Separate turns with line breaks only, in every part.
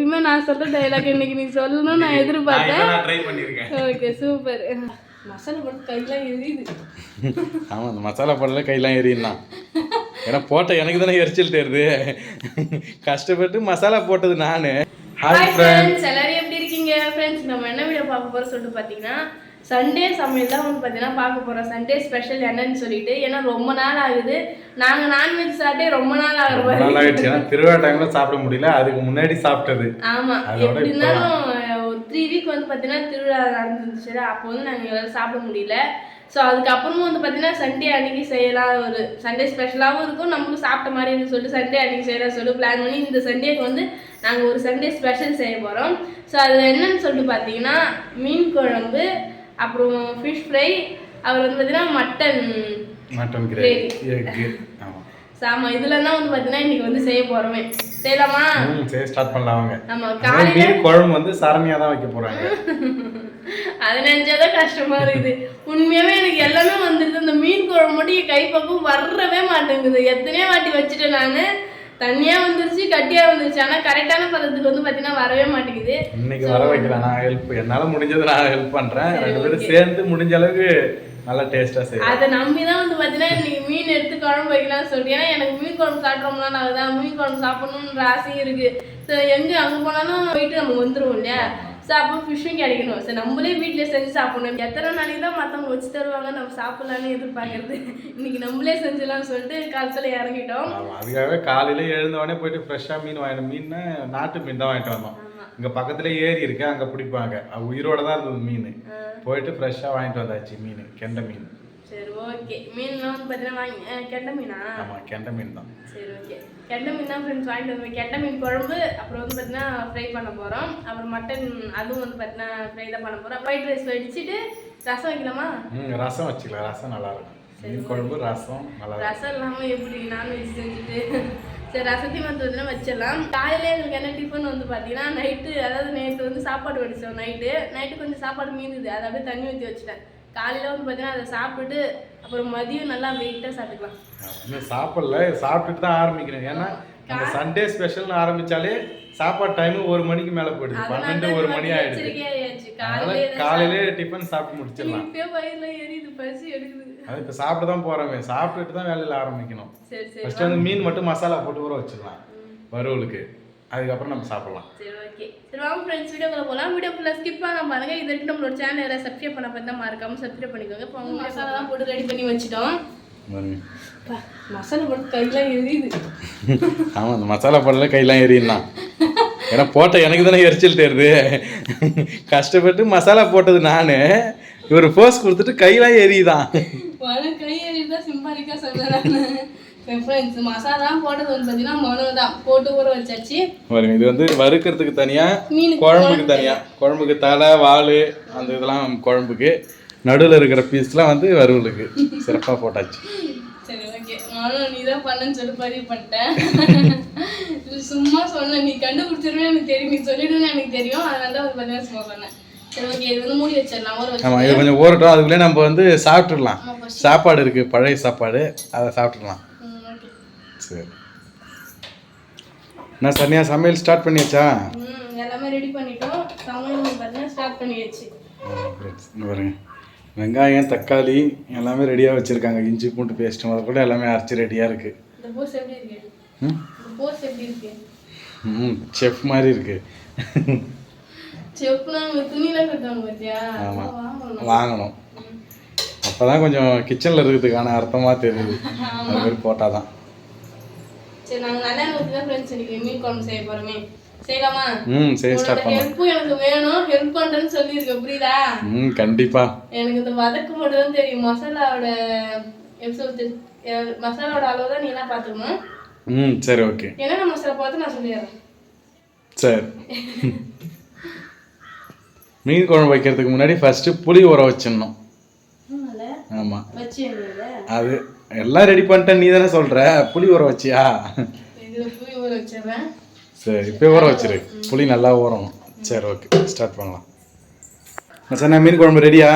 எப்பயுமே நான் சொல்ற டைலாக் இன்னைக்கு நீ சொல்லணும்னு நான் எதிர்பார்த்தேன்.
ட்ரை பண்ணிருக்கேன்.
Okay super. மசாலா போட்டு கையெல்லாம் எரியுது.
ஆமாம், அந்த மசாலா போடல கையெல்லாம் எரியும்தான். ஏன்னா போட்ட எனக்கு தானே எரிச்சல் தேருது. கஷ்டப்பட்டு மசாலா போட்டது நான்.
ஹாய் ஃப்ரெண்ட்ஸ், எல்லாரும் எப்படி இருக்கீங்க? ஃப்ரெண்ட்ஸ், நம்ம என்ன வீடியோ பார்க்க போகிறோம் சொல்லிட்டு பார்த்தீங்கன்னா, சண்டே சமையல் தான் வந்து பார்த்தீங்கன்னா பார்க்க போகிறோம். சண்டே ஸ்பெஷல் என்னன்னு சொல்லிட்டு, ஏன்னா ரொம்ப நாள் ஆகுது. நாங்கள் நான்வெஜ் சாப்பிட்டே ரொம்ப நாள் ஆகிற மாதிரி.
ஏன்னா திருவிழா டைம்ல சாப்பிட முடியல, அதுக்கு முன்னாடி சாப்பிட்டது.
ஆமாம், எப்படி இருந்தாலும் ஒரு 3 வீக் வந்து பார்த்தீங்கன்னா திருவிழா நடந்துச்சு. அப்போ வந்து நாங்கள் எல்லாம் சாப்பிட முடியல. ஸோ அதுக்கப்புறமும் வந்து பார்த்தீங்கன்னா சண்டே அன்னைக்கு செய்யலாம், ஒரு சண்டே ஸ்பெஷலாகவும் இருக்கும், நம்மளும் சாப்பிட்ட மாதிரி இருக்குன்னு சொல்லிட்டு சண்டே அன்னைக்கு செய்யலாம் சொல்லி பிளான் பண்ணி இந்த சண்டேக்கு வந்து நாங்கள் ஒரு சண்டே ஸ்பெஷல் செய்ய போகிறோம். ஸோ அது என்னன்னு சொல்லிட்டு பார்த்தீங்கன்னா, மீன் குழம்பு, அப்புறம் ஃபிஷ் ஃப்ரை, அப்புறம் வந்து பார்த்தீங்கன்னா மட்டன் கிரேவி. ஆமாம், இதில் தான் வந்து பார்த்தீங்கன்னா இன்னைக்கு வந்து செய்ய போகிறோமே. செய்யலாமா?
ஸ்டார்ட் பண்ணலாம் வாங்க.
ஆமாம், காலையில்
குழம்பு வந்து சரணியாக தான் வைக்க போகிறாங்க.
அது நினைச்சாதான் கஷ்டமா இருக்குது. உண்மையாவே எனக்கு எல்லாமே வந்துருது. இந்த மீன் குழம்பு மட்டும் என் கைப்பக்கம் வரவே மாட்டேங்குது. எத்தனையோ வாட்டி வச்சுட்டேன் நான், தண்ணியா வந்துருச்சு, கட்டியா வந்துருச்சு. ஆனா கரெக்டான பதத்துக்கு வந்து பாத்தீங்கன்னா வரவே மாட்டேங்குது.
இன்னைக்கு வர வைக்கல, நான் ஹெல்ப், என்னால முடிஞ்சது நான் ஹெல்ப் பண்றேன். ரெண்டு பேரும் சேர்ந்து முடிஞ்ச அளவுக்கு நல்லா டேஸ்டா செய்யலாம். அதை
நம்பிதான் வந்து பாத்தீங்கன்னா இன்னைக்கு மீன் எடுத்து குழம்பு வைக்கலாம்னு சொல்லிட்டு. ஏன்னா எனக்கு மீன் குழம்பு சாப்பிட்றோம்னா நான் மீன் குழம்பு சாப்பிடணும்ன்ற ஆசையும் இருக்கு. எங்க அங்க போனாலும் போயிட்டு நம்ம வந்துருவோம் இல்லையா. ஸோ அப்போ ஃபிஷ்ஷும் கிடைக்கணும். ஸோ நம்மளே வீட்டிலே செஞ்சு சாப்பிடணும். எத்தனை நாளைக்கு தான் மற்றவங்க வச்சு தருவாங்க நம்ம சாப்பிட்லான்னு எதிர்பார்க்கறது. இன்னைக்கு நம்மளே செஞ்சிடலாம்னு சொல்லிட்டு காலத்தில் இறங்கிட்டோம்.
அதுக்காகவே காலையில் எழுந்தவொடனே போயிட்டு ஃப்ரெஷ்ஷாக மீன் வாங்கிட்டோம். மீன்னா நாட்டு மீன் தான் வாங்கிட்டு வந்தோம். இங்கே பக்கத்துல ஏரி இருக்கு, அங்கே பிடிப்பாங்க. உயிரோட தான் இருந்தது மீன். போயிட்டு ஃப்ரெஷ்ஷாக வாங்கிட்டு வந்தாச்சு மீன், கெண்டை மீன்.
சரி ஓகே, மீன்லாம் வந்து பார்த்தீங்கன்னா வாங்கி கெண்டை மீனா?
ஆமாம், கெண்டை மீன் தான்.
சரி ஓகே, கெண்டை மீன் தான் ஃப்ரெண்ட்ஸ் வாங்கிட்டு வந்து கெண்டை மீன் குழம்பு. அப்புறம் வந்து பார்த்தீங்கன்னா ஃப்ரை பண்ண போகிறோம். அப்புறம் மட்டன் அதுவும் வந்து பார்த்தீங்கன்னா ஃப்ரை தான் பண்ண போகிறோம். ஒயிட் ரைஸ் வடிச்சிட்டு ரசம் வைக்கலாமா?
ரசம் வச்சுக்கலாம், ரசம் நல்லா இருக்கும். மீன் குழம்பு ரசம் நல்லா.
ரசம் இல்லாமல் எப்படி நான்வெஜ் செஞ்சுட்டு. சரி, ரசத்தையும் வந்து பார்த்தீங்கன்னா வச்சிடலாம். காலையிலே எங்களுக்கு என்ன டிஃபன் வந்து பார்த்தீங்கன்னா நைட்டு, அதாவது நேற்று வந்து சாப்பாடு வடித்தோம். நைட்டு கொஞ்சம் சாப்பாடு மீந்துது, அதை அப்படியே தண்ணி ஊற்றி வச்சுட்டேன். காலையில் வந்து பார்த்தீங்கன்னா அதை சாப்பிட்டுட்டு அப்புறம் மதியம் நல்லா வெயிட்டாக சாப்பிட்டுக்கலாம்.
இன்னும் சாப்பிடல, சாப்பிட்டுட்டு தான் ஆரம்பிக்கணும். ஏன்னா அந்த சண்டே ஸ்பெஷல்னு ஆரம்பிச்சாலே சாப்பாடு டைமு 1 மணிக்கு மேலே போயிடுது. 12 1 மணி ஆயிடுச்சு. காலையிலே டிஃபன் சாப்பிட்டு முடிச்சிடலாம்.
வயிறுலாம் எரியுது, பசி எடுக்குது.
அது இப்போ சாப்பிட்டு தான் போகிறோமே, சாப்பிட்டுட்டு தான் வேலையில் ஆரம்பிக்கணும். ஃபர்ஸ்ட் வந்து மீன் மட்டும் மசாலா போட்டு ஊற வச்சிடலாம் வறுவலுக்கு, அதுக்கப்புறம் நம்ம சாப்பிடலாம்.
சரி ஓகே, சரி வாங்க ஃப்ரெண்ட்ஸ் வீடியோக்குள்ள போகலாம். வீடியோ ஃபுல்லாக ஸ்கிப் பண்ணாம பாருங்க. இது வரைக்கும் நம்மளோட சேனலை சப்ஸ்கிரைப் பண்ண பார்த்தா மறக்காம சப்ஸ்கிரைப் பண்ணிக்கோங்க. இப்போ மசாலா தான் போட்டு ரெடி பண்ணி வச்சுட்டோம். மசாலா போட்டு கையெல்லாம் எரியுது.
ஆமாம், அந்த மசாலா போடல கையெல்லாம் எரியும்தான். ஏன்னா போட்ட எனக்கு தானே எரிச்சல் தேருது. கஷ்டப்பட்டு மசாலா போட்டது நான், இவர் போஸ் கொடுத்துட்டு கையெல்லாம் எரியுதான்.
கை எரியுதான் சிம்பாலிக்கா சொல்றேன். ஃப்ரெண்ட்ஸ் மசாலா போட்டது வந்து பார்த்தீங்கன்னா மொளகு தான் போட்டு ஊற வச்சாச்சு.
இது வந்து வறுக்கிறதுக்கு தனியாக, குழம்புக்கு தனியாக. குழம்புக்கு தலை வால் அந்த இதெல்லாம் குழம்புக்கு, நடுவில் இருக்கிற பீஸ்லாம் வந்து வறுவலுக்கு சிறப்பாக போட்டாச்சு.
சரி ஓகே, நானும் நீ தான் பண்ணன்னு சொல்லி பதிவு பண்ணிட்டேன். சும்மா சொன்னேன், நீ கண்டுபிடிச்சிருவேன் எனக்கு தெரியும், நீ சொல்லிடுவேன்னு எனக்கு தெரியும். அதனால தான் வந்து பார்த்தீங்கன்னா சும்மா பண்ணேன். சரி ஓகே, இது வந்து மூடி வச்சிடலாம்.
ஆமாம், இது கொஞ்சம் ஊறட்டும். அதுக்குள்ளே நம்ம வந்து சாப்பிட்டுடலாம். சாப்பாடு இருக்குது, பழைய சாப்பாடு, அதை சாப்பிட்டுடலாம். சரி, நான் சனியா சமையல் ஸ்டார்ட் பண்ணியாச்சா?
எல்லாமே ரெடி பண்ணிட்டோம். சமையல் பார்த்தீங்கன்னா ஸ்டார்ட் பண்ணியாச்சு.
பாருங்க, வெங்காயம் தக்காளி எல்லாமே ரெடியாக வச்சுருக்காங்க. இஞ்சி பூண்டு பேஸ்ட்டு முதல் கூட எல்லாமே அரைச்சி ரெடியாக இருக்குது.
இந்த போஸ் எப்படி இருக்கு? போஸ் எப்படி இருக்கு?
செஃப் மாதிரி இருக்கு.
செஃப்னா துணிலாம் கட்டுவாங்க பார்த்தியா?
ஆமாம், வாங்கணும். அப்போ தான் கொஞ்சம் கிச்சனில் இருக்கிறதுக்கான அர்த்தமாக தெரியுது. அது மாதிரி போட்டால் தான்.
சரி, நாங்கள் நல்லெண்ணெய் ஊற்றி தான் ஃப்ரெண்ட்ஸ் இன்னைக்கு மீன் குழம்பு செய்ய போகிறோமே. செய்யலாமா?
சரி, ஸ்டார்ட் பண்ணலாம்.
ஹெல்ப்பும் எனக்கு வேணும், ஹெல்ப் பண்ணுறேன்னு சொல்லியிருக்கேன், புரியுதா?
கண்டிப்பாக.
எனக்கு இந்த வதக்கு மட்டும் தான் தெரியும். மசாலாவோட மசாலாவோட அளவு தான் நீ எல்லாம் பார்த்துக்கணும்.
சரி ஓகே.
என்னென்ன மசாலா பார்த்து நான் சொல்லிடுறேன்.
சரி, மீன் குழம்பு வைக்கிறதுக்கு முன்னாடி ஃபர்ஸ்ட்டு புளி ஊற வச்சிடணும். ஆமாம், அது எல்லாம் ரெடி பண்ணிட்டேன். நீ தானே சொல்கிற புளி ஊற வச்சியா? சரி, இப்போ ஊற வச்சிரு. புளி நல்லா ஊறணும். சரி ஓகே, ஸ்டார்ட் பண்ணலாம். மச்சான், மீன் குழம்பு ரெடியா?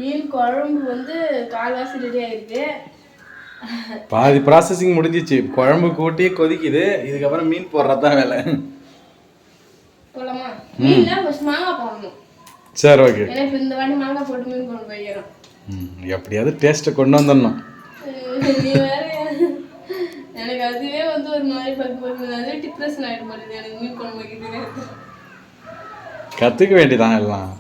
மீன் குழம்பு வந்து கால்வாசி ரெடி ஆயிருக்கு.
பாதி ப்ராசஸிங் முடிஞ்சிச்சு. குழம்பு கூட்டி கொதிக்குது. இதுக்கப்புறம் மீன் போடுறது தான் வேலை.
போலாமா? மீன்ல ஃபர்ஸ்ட் மாங்காய் போடணும்.
சரி ஓகே.
ஏன்னா இப்போ இந்த வாட்டி மாங்காய் போட்டு மீன் குழம்பு வைக்கிறோம்.
எப்படியாவது டேஸ்ட்டை கொண்டு வந்துடணும்.
நீ வேற எனக்கு அதுவே வந்து ஒரு மாதிரி அதுவே டிப்ரெஷன் ஆகிட்டு போடுது எனக்கு மீன் குழம்பு வைக்கிறது.
கற்றுக்க வேண்டியதான் எல்லாம்.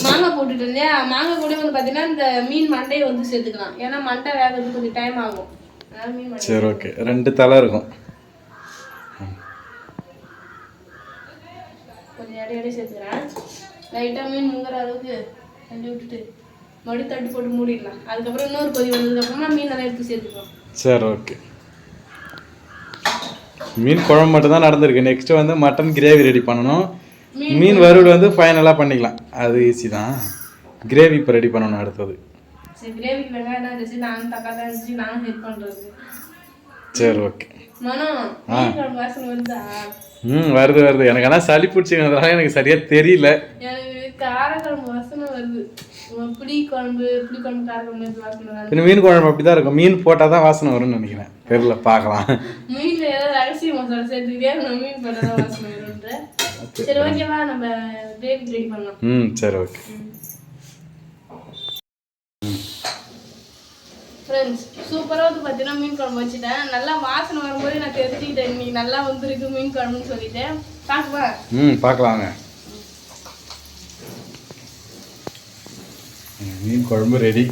மாங்காய் போட்டுட்டு இல்லையா, மாங்காய் கூட வந்து பார்த்தீங்கன்னா இந்த மீன் மண்டையை வந்து சேர்த்துக்கலாம். ஏன்னா மண்டை வேகிறதுக்கு கொஞ்சம் டைம் ஆகும். அதனால மீன் மண்டை.
சரி ஓகே. 2 தலை இருக்கும்.
கொஞ்சம் இடையிடையே சேர்த்துக்கிறேன். லைட்டாக மீன் முங்குற அளவுக்கு தண்ணி விட்டுட்டு மறுபடியும் தட்டு போட்டு மூடிடலாம். அதுக்கப்புறம் இன்னொரு கொதி வந்ததுக்கப்புறமா மீன் நல்லா எடுத்து சேர்த்துக்கலாம்.
சரி ஓகே. மீன் குழம்பு மட்டும் தான் நடந்திருக்கு. நெக்ஸ்ட் வந்து மட்டன் கிரேவி ரெடி பண்ணணும். மீன் வறுவல் வந்து ஃபைனலாக பண்ணிக்கலாம், அது ஈஸி தான். கிரேவி இப்போ ரெடி பண்ணணும் அடுத்தது.
சரி கிரேவிக்கு வெங்காயம் தான் இருந்துச்சு, நானும் தக்காளி தான் இருந்துச்சு, நானும் ஹெல்ப் பண்ணுறது.
சரி ஓகே.
மனம் மீன் குழம்பு வாசனை வருதா?
வருது. எனக்கு ஆனால் சளி பிடிச்சிக்கிறதுனால எனக்கு சரியாக தெரியல.
எனக்கு காரக்குழம்பு வாசனை வருது. புளி குழம்பு காரக்குழம்பு வாசனை வருது.
மீன் குழம்பு அப்படி தான் இருக்கும். மீன் போட்டால் தான் வாசனை வரும்னு நினைக்கிறேன். தெரியல, பார்க்கலாம்.
மீனில் ஏதாவது ரகசிய மசாலா சேர்த்துக்கிட்டே நான் மீன் போட்டால் தான் வாசனை வரும்ன்ற. சரி ஓகேவா, நம்ம கிரேவி ரெடி பண்ணலாம்.
சரி ஓகே.
ஃப்ரெண்ட்ஸ் சூப்பராக வந்து பார்த்தீங்கன்னா மீன் குழம்பு வச்சுட்டேன். நல்லா வாசனை வரும்போது நான் தெரிஞ்சுக்கிட்டேன் இன்னைக்கு நல்லா வந்துருக்கு மீன் குழம்புன்னு சொல்லிட்டேன். பார்க்கவா?
பார்க்கலாங்க. மீன் குழம்பு ரெடி.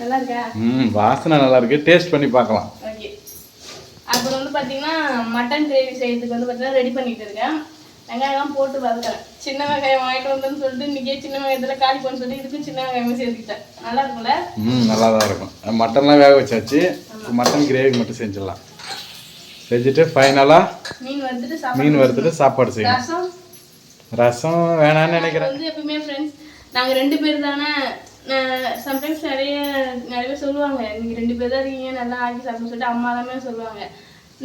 நல்லா இருக்கா?
வாசனை நல்லா இருக்கு. டேஸ்ட் பண்ணி பார்க்கலாம்.
ஓகே. அப்புறம் வந்து பார்த்தீங்கன்னா மட்டன் கிரேவி செய்யறதுக்கு வந்து பார்த்தீங்கன்னா ரெடி பண்ணிட்டு இருக்கேன். வெங்காயம்லாம் போட்டு வதக்கிறேன். சின்ன வெங்காயம் வாங்கிட்டு வந்தேன்னு சொல்லிட்டு இன்னைக்கே சின்ன வெங்காயத்தில் காலி பண்ணு சொல்லிட்டு இதுக்கும் சின்ன வெங்காயமே சேர்த்துக்கிட்டேன். நல்லா இருக்கும்ல? நல்லா
தான் இருக்கும். மட்டன்லாம் வேக வச்சாச்சு. மட்டன் கிரேவி மட்டும் செஞ்சிடலாம். செஞ்சுட்டு ஃபைனலாக மீன் வறுத்துட்டு சாப்பாடு செய்யணும். ரசம் வேணான்னு நினைக்கிறேன்.
வந்து எப்பவுமே ஃப்ரெண்ட்ஸ் நாங்கள் 2 பேர் தானே. சம்டைம்ஸ் நிறைய பேர் சொல்லுவாங்க நீங்கள் 2 பேர் தான் இருக்கீங்க நல்லா ஆக்கி சாப்பிட்ணும்னு சொல்லிட்டு அம்மா எல்லாமே சொல்லுவாங்க.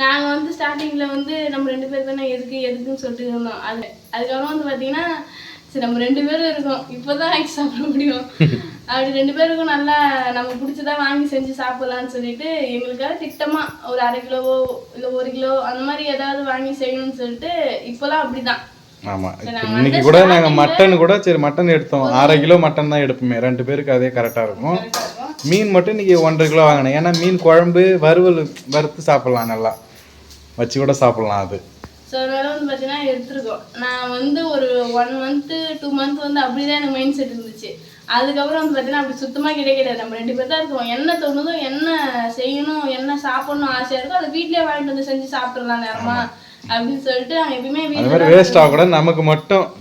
நாங்கள் வந்து ஸ்டார்டிங்கில் வந்து நம்ம 2 பேர் தானே எதுக்குன்னு சொல்லிட்டு இருந்தோம். அதுக்கப்புறம் வந்து பார்த்தீங்கன்னா சரி நம்ம 2 பேரும் இருக்கோம், இப்போ தான் ஆக்கி சாப்பிட முடியும். அப்படி 2 பேருக்கும் நல்லா நம்ம பிடிச்சதா வாங்கி செஞ்சு சாப்பிட்லான்னு சொல்லிட்டு எங்களுக்காக திட்டமாக ஒரு 1/2 கிலோவோ இல்லை 1 கிலோ அந்த மாதிரி ஏதாவது வாங்கி செய்யணும்னு சொல்லிட்டு இப்போலாம் அப்படி தான்.
ஆமாம். இன்னைக்கு கூட நாங்கள் மட்டன் கூட சரி மட்டன் எடுத்தோம். 1/2 கிலோ மட்டன் தான் எடுப்போமே. 2 பேருக்கு அதே கரெக்டாக இருக்கும். மீன் மட்டும் இன்னைக்கு 1.5 கிலோ வாங்கினேன். ஏன்னா மீன் குழம்பு வறுத்து சாப்பிட்லாம், நல்லா வச்சு கூட சாப்பிட்லாம் அது.
ஸோ அதனால வந்து பார்த்தீங்கன்னா எடுத்துருக்கோம். நான் வந்து ஒரு 1 மந்த்து 2 மந்த் வந்து அப்படி தான் எனக்கு மைண்ட் செட் இருந்துச்சு. அதுக்கப்புறம் வந்து பார்த்தீங்கன்னா அப்படி சுத்தமாக கிடையாது. நம்ம 2 பேர் தான் இருக்கோம். என்ன தோணுதோ என்ன செய்யணும் என்ன சாப்பிடணும் ஆசையாக இருக்கோ அதை வீட்லேயே வாங்கிட்டு வந்து செஞ்சு சாப்பிட்றலாம் நேரமா அப்படின்னு சொல்லிட்டு நாங்கள் எப்பயுமே
வீட்டில் வேஸ்ட் ஆகக்கூட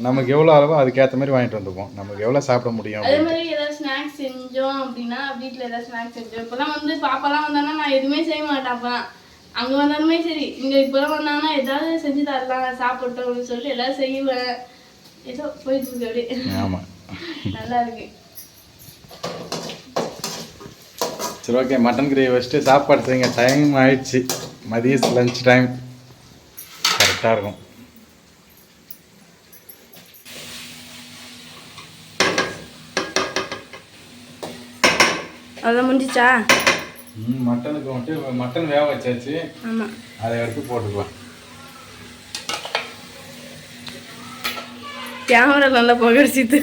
நமக்கு எவ்வளோ அளவோ அதுக்கேற்ற மாதிரி வாங்கிட்டு வந்துப்போம். நமக்கு எவ்வளோ சாப்பிட முடியும்.
அதே மாதிரி ஏதாவது ஸ்நாக்ஸ் செஞ்சோம் அப்படின்னா வீட்டில் ஏதாவது ஸ்நாக்ஸ் செஞ்சோம். இப்போலாம் வந்து பாப்பாலாம் வந்தாங்கன்னா நான் எதுவுமே செய்ய மாட்டேன். அப்போலாம் அங்கே வந்தாலுமே சரி இங்கே இப்போலாம் வந்தாங்கன்னா ஏதாவது செஞ்சு தரலாம் சாப்பிட்டோம் அப்படின்னு சொல்லிட்டு எல்லாம் செய்வேன். ஏதோ போயிட்டு இருக்கு அப்படியே. ஆமாம், நல்லா இருக்கு.
சரி ஓகே. மட்டன் கிரேவி வச்சுட்டு சாப்பாடு செய்யுங்க. டைம் ஆயிடுச்சு. மதியம் லஞ்ச் டைம் கரெக்டாக இருக்கும்.
அதான் முடிஞ்சிச்சா?
மட்டனுக்கு வந்துட்டு மட்டன் வேக வச்சாச்சு.
ஆமாம்,
அதை எடுத்து போட்டுக்கலாம்.
கேமரா நல்லா புகழ்ச்சிது.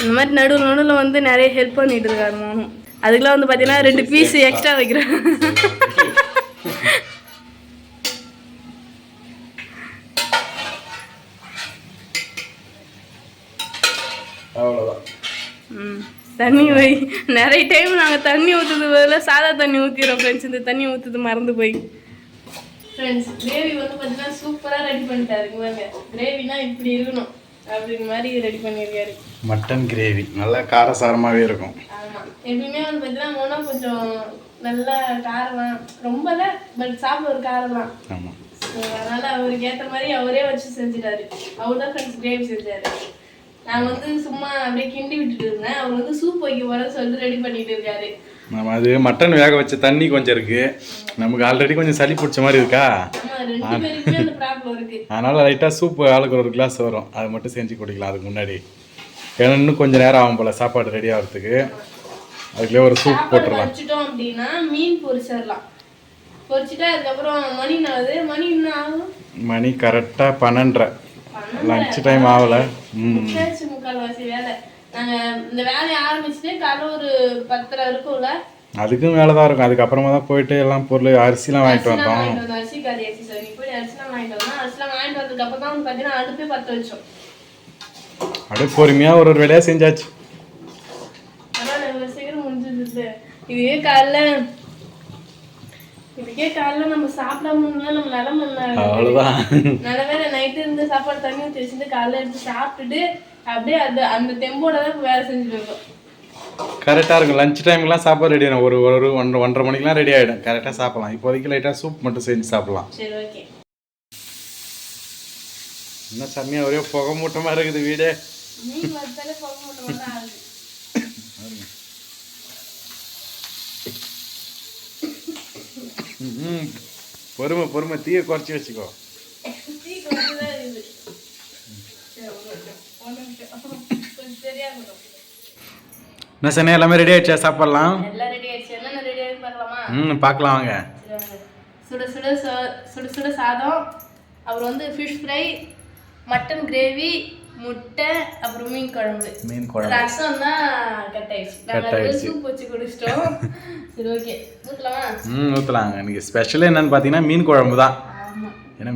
இந்த மாதிரி நடுவில் வந்து நிறைய ஹெல்ப் பண்ணிட்டு இருக்காரு மோனும். அதுக்கெல்லாம் வந்து பார்த்தீங்கன்னா 2 பீஸ் எக்ஸ்ட்ரா வைக்கிறேன்.
அவ்வளோதான்.
தண்ணி வை. நிறைய டைம் நாங்கள் தண்ணி ஊற்றுறது பதிலாக சாதா தண்ணி ஊற்றிடுறோம் ஃப்ரெண்ட்ஸ். இந்த தண்ணி ஊற்றுறது மறந்து போய். ஃப்ரெண்ட்ஸ் கிரேவி வந்து பார்த்தீங்கன்னா சூப்பராக ரெடி பண்ணிட்டாருங்க. கிரேவினா இப்படி இருக்கணும் அப்படிங்கிற மாதிரி ரெடி பண்ணியிருக்காரு.
மட்டன் கிரேவி நல்லா காரசாரமாகவே இருக்கும்.
ஆமாம், எப்பயுமே வந்து பார்த்தீங்கன்னா மோனா கொஞ்சம் நல்லா காரலாம் ரொம்ப தான், பட் சாப்பிட ஒரு காரலாம்.
ஆமாம்,
அதனால் அவருக்கு ஏற்ற மாதிரி அவரே வச்சு செஞ்சுட்டாரு. அவர் தான் ஃப்ரெண்ட்ஸ் கிரேவி செஞ்சாரு. நான் வந்து சும்மா அப்படியே கிண்டி விட்டுட்டு இருந்தேன். அவர் வந்து சூப் வைக்க போகிறேன்னு சொல்லிட்டு ரெடி பண்ணிட்டு இருக்காரு.
நம்ம அது மட்டன் வேக வச்ச தண்ணி கொஞ்சம் இருக்கு, நமக்கு ஆல்ரெடி கொஞ்சம் சளி பிடிச்ச மாதிரி இருக்கா, அதனால லைட்டாக சூப்பு ஆளுக்கு ஒரு கிளாஸ் வரும், அதை மட்டும் செஞ்சு குடிக்கலாம். அதுக்கு முன்னாடி ஏன்னா இன்னும் கொஞ்சம் நேரம் ஆகும் போல் சாப்பாடு ரெடி ஆகிறதுக்கு, அதுக்குள்ளே ஒரு சூப் போட்டுடலாம்.
வச்சுட்டோம் அப்படின்னா மீன் பொரிச்சிடலாம். பொரிச்சிட்டா அதுக்கப்புறம்
மணி கரெக்டாக 12:30, லஞ்ச் டைம் ஆகலை.
முக்கால்வாசி வேலை. நாங்கள் இந்த வேலையை ஆரம்பிச்சுட்டு காலைல ஒரு 10:30 இருக்கும்ல,
அதுக்கும் வேலை தான் இருக்கும். அதுக்கப்புறமா தான் போயிட்டு எல்லாம் பொருள் அரிசிலாம் வாங்கிட்டு வந்தோம்.
அரிசி காலி ஆச்சு சார். நீ போய் அரிசிலாம் வாங்கிட்டு வந்தோம். அரிசிலாம் வாங்கிட்டு வந்ததுக்கு அப்புறம் தான் பார்த்தீங்கன்னா அடுப்பே பற்ற வச்சோம்.
அப்படியே பொறுமையாக ஒரு வேலையாக செஞ்சாச்சு.
அதான் சீக்கிரம் முடிஞ்சிருச்சு. இதுக்கே காலைல நம்ம சாப்பிடாம நம்ம நிலம
அவ்வளோதான்.
நல்ல வேலை நைட்டு இருந்து சாப்பாடு தண்ணி ஊற்றி வச்சுட்டு காலைல எடுத்து சாப்பிட்டுட்டு அப்படியே அந்த தெம்போட தான் வேலை செஞ்சுட்டு இருக்கோம்.
கரெக்டாக இருக்கும். லஞ்ச் டைம்லாம் சாப்பாடு ரெடி ஆகிடும். ஒரு 1:30 மணிக்கெலாம் ரெடி ஆகிடும். கரெக்டாக சாப்பிடலாம். இப்போதைக்கு லைட்டாக சூப் மட்டும் செஞ்சு சாப்பிடலாம்.
சரி, ஓகே.
என்ன செம்மையாக ஒரே புகை மூட்டமாக இருக்குது வீடு.
மீன் வச்சாலே புகை மூட்டமாக தான் ஆகுது.
பொறுமை தீயை குறைச்சி வச்சுக்கோ. என்ன சொன்ன, எல்லாமே ரெடி ஆயிடுச்சா? சாப்பிடலாம்.
எல்லாம் ரெடி ஆயிடுச்சு. என்னென்ன ரெடி ஆயிடுச்சு பார்க்கலாமா?
பார்க்கலாம் வாங்க.
சுட சாதம், அப்புறம் வந்து ஃபிஷ் ஃப்ரை, மட்டன் கிரேவி, முட்டை, அப்புறம் மீன் குழம்பு. ரசம் தான் கட் ஆயிடுச்சு. சூப் வச்சு குடிச்சிட்டோம். சரி, ஓகே, ஊற்றலாமா?
ஊற்றலாங்க. இன்னைக்கு ஸ்பெஷல் என்னன்னு பார்த்தீங்கன்னா மீன் குழம்பு தான். ஏன்னா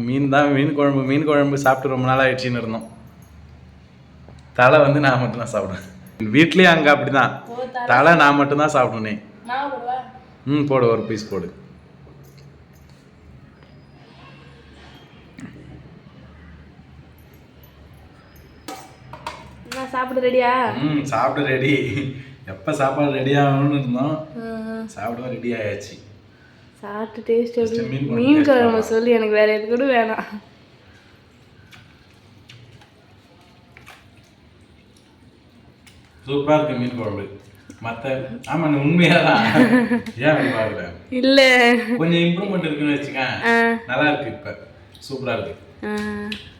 மீன் குழம்பு சாப்பிட்டு ரொம்ப நாள் ஆயிடுச்சுன்னு இருந்தோம். தலை வந்து நான் மட்டும்தான் சாப்பிடுவேன். வீட்லேயே அங்கே அப்படிதான், தலை நான் மட்டும்தான் சாப்பிடணும். போடு, ஒரு பீஸ் போடு.
சாப்பிட ரெடியா?
சாப்பிட ரெடி. எப்போ சாப்பாடு ரெடி ஆகணும்னு இருந்தோம், சாப்பிட ரெடி ஆயாச்சு.
சாப்பிட்டு டேஸ்ட் மீன் குழம்பு சொல்லி எனக்கு வேற எது கூட வேணாம்.
சூப்பராக இருக்கு மீன் குழம்பு. ஆமா, உண்மையா தான். ஏன் அப்படி பாக்குற? இல்ல, கொஞ்சம் இம்ப்ரூவ்மெண்ட் இருக்குன்னு வச்சுக்கேன். நல்லா இருக்கு, இப்ப சூப்பரா இருக்கு.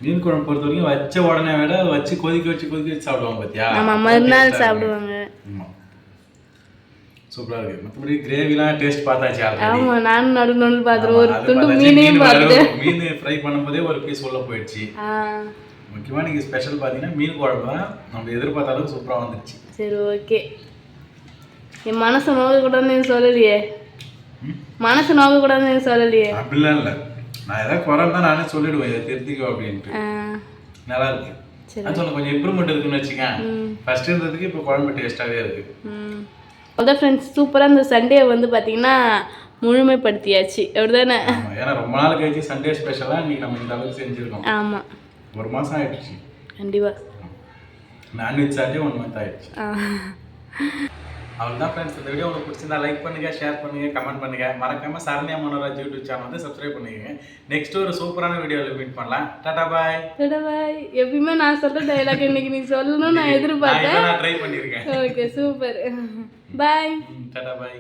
மீன் குழம்பு பொறுத்த வரைக்கும் வச்ச உடனே விட வச்சு கொதிக்க வச்சு சாப்பிடுவாங்க பாத்தியா?
மறுநாள் சாப்பிடுவாங்க.
சூப்பரா இருக்கு. மத்தபடி கிரேவிலாம் டேஸ்ட் பார்த்தாச்சு ஆல்ரெடி.
ஆமா, நானும் நடுநடுல பாத்துறேன். ஒரு துண்டு மீனையும் பார்த்தேன்.
மீன் ஃப்ரை பண்ணும்போதே ஒரு பீஸ் உள்ள போயிடுச்சு. முக்கியமா நீங்க ஸ்பெஷல் பாத்தீங்கன்னா மீன் குழம்பு தான். நம்ம எதிர்பார்த்த அளவுக்கு சூப்பரா வந்துருச்சு. சரி, ஓகே.
என் மனசு நோக்க கூடாதுன்னு சொல்லலையே.
அப்படிலாம் இல்லை. நான் ஏதாவது குறைன்னு தான் நானே சொல்லிடுவேன், இதை திருத்திக்கோ அப்படின்ட்டு. நல்லா இருக்கு. அது கொஞ்சம் இம்ப்ரூவ்மெண்ட் இருக்குன்னு வச்சுக்கேன். ஃபர்ஸ்ட் இருந்ததுக்கு இப்போ குழம்பு டேஸ்டாகவே இருக்கு.
அதான் ஃப்ரெண்ட்ஸ், சூப்பராக இந்த சண்டே வந்து பார்த்தீங்கன்னா முழுமைப்படுத்தியாச்சு, அப்படிதானே?
ஏன்னா ரொம்ப நாள் கழிச்சு சண்டே ஸ்பெஷலாக இன்னைக்கு நம்ம இந்த அளவுக்கு செஞ்சுருக்கோம்.
ஆமாம்,
ஒரு மாதம் ஆயிடுச்சு.
கண்டிப்பாக.
நான்வெஜ் சாப்பிட்டே 1 மந்த் ஆயிடுச்சு. அவ்வளோதான் ஃப்ரெண்ட்ஸ். இந்த வீடியோ உங்களுக்கு பிடிச்சிருந்தா லைக் பண்ணுங்க, ஷேர் பண்ணுங்க, கமெண்ட் பண்ணுங்க. மறக்காம சரண்யா மனோராஜ் யூடியூப் சேனல் வந்து சப்ஸ்கிரைப் பண்ணிக்கோங்க. நெக்ஸ்ட் ஒரு சூப்பரான வீடியோவில் மீட் பண்ணலாம். டாடா பாய்.
டாடா பாய். எப்பயுமே நான் சொல்ற டயலாக் இன்னைக்கு நீ சொல்லணும்னு நான் எதிர்பார்த்தேன்.
நான் ட்ரை பண்ணியிருக்கேன்.
Okay, super. பாய்.
டாடா பாய்.